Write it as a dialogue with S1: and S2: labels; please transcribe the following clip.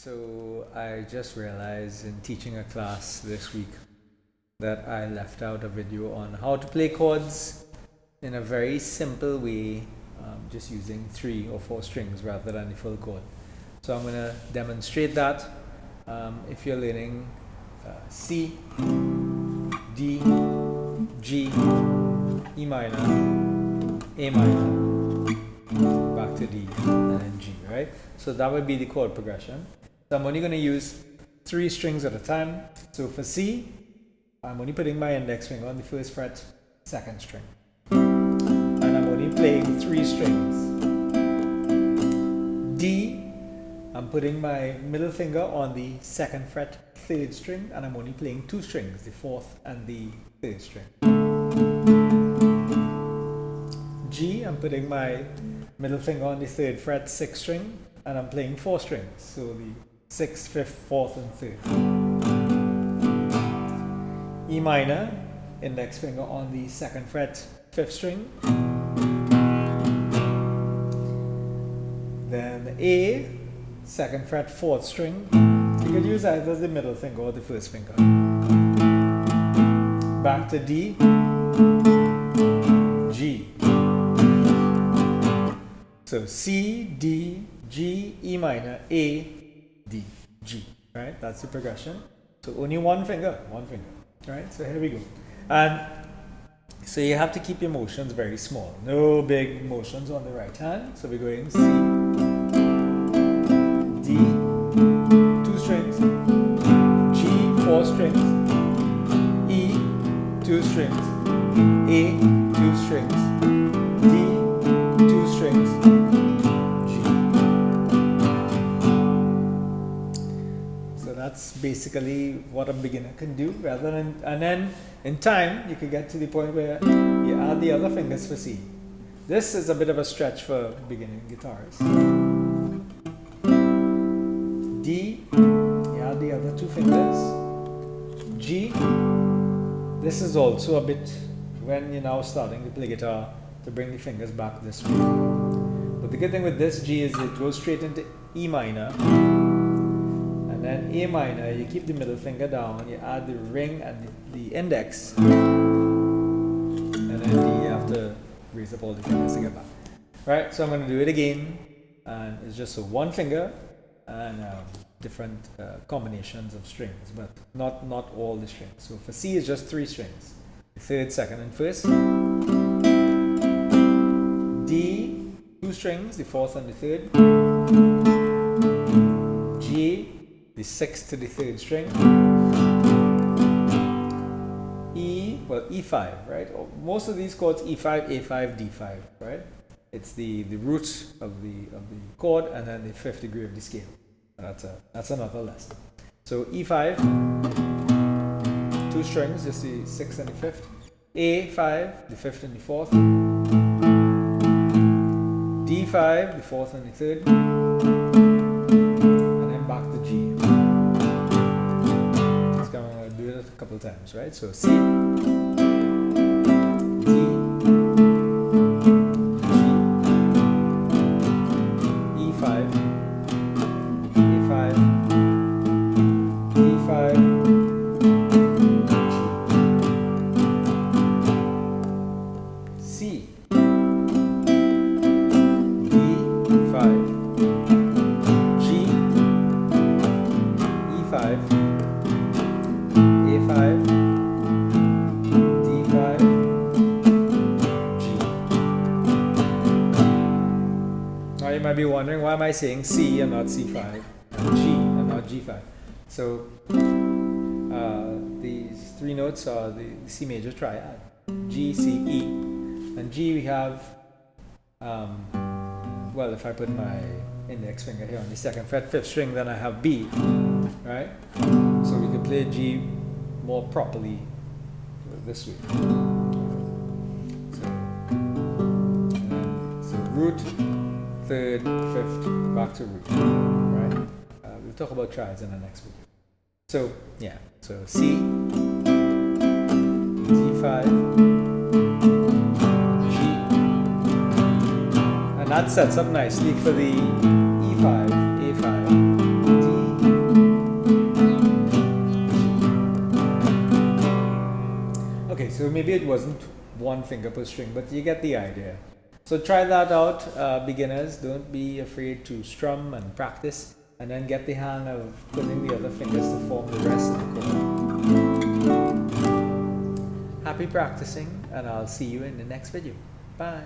S1: So I just realized in teaching a class this week that I left out a video on how to play chords in a very simple way, just using 3 or 4 strings rather than the full chord. So I'm going to demonstrate that. If you're learning C, D, G, E minor, A minor, back to D, and then G, right? So that would be the chord progression. So I'm only going to use 3 strings at a time. So for C, I'm only putting my index finger on the 1st fret, 2nd string. And I'm only playing 3 strings. D, I'm putting my middle finger on the 2nd fret, 3rd string, and I'm only playing 2 strings, the 4th and the 3rd string. G, I'm putting my middle finger on the 3rd fret, 6th string, and I'm playing 4 strings, so the 6th, 5th, 4th, and 3rd. E minor, index finger on the 2nd fret, 5th string. Then A, 2nd fret, 4th string. You could use either the middle finger or the 1st finger. Back to D, G. So C, D, G, E minor, A, D, G, right? That's the progression. So only one finger, right? So here we go. And so you have to keep your motions very small. No big motions on the right hand. So we're going C, D, 2 strings, G, 4 strings, E, 2 strings, A, 2 strings, D, 2 strings, that's basically what a beginner can do, and then in time you could get to the point where you add the other fingers for C. This is a bit of a stretch for beginning guitarists. D, you add the other 2 fingers. G, this is also a bit when you're now starting to play guitar to bring the fingers back this way. But the good thing with this G is it goes straight into E minor. And then A minor, you keep the middle finger down, you add the ring and the index, and then D, you have to raise up all the fingers to get back. Right, so I'm going to do it again, and it's just one finger and different combinations of strings, but not all the strings. So for C, it's just 3 strings, the 3rd, 2nd, and 1st. D, 2 strings, the 4th and the 3rd. G, the 6th to the 3rd string. E, well, E5, right? Most of these chords, E5, A5, D5, right? It's the root of the chord and then the 5th degree of the scale. That's another lesson. So E5, 2 strings, just the 6th and the 5th. A5, the 5th and the 4th. D5, the 4th and the 3rd. A couple times, right? So C, D, G, E5, A5, D5, G, C, D5, G, E5, A5, D5, G. Now you might be wondering, why am I saying C and not C5, and G and not G5? So these 3 notes are the C major triad, G, C, E. And G we have, well, if I put my index finger here on the 2nd fret, 5th string, then I have B, right? So we can play G more properly this way. So root, 3rd, 5th, back to root, right? We'll talk about triads in the next video. So yeah, so C, D5, G, and that sets up nicely for the E5, A5, D, So maybe it wasn't one finger per string, but you get the idea. So try that out, beginners. Don't be afraid to strum and practice, and then get the hang of putting the other fingers to form the rest of the chord. Happy practicing, and I'll see you in the next video. Bye.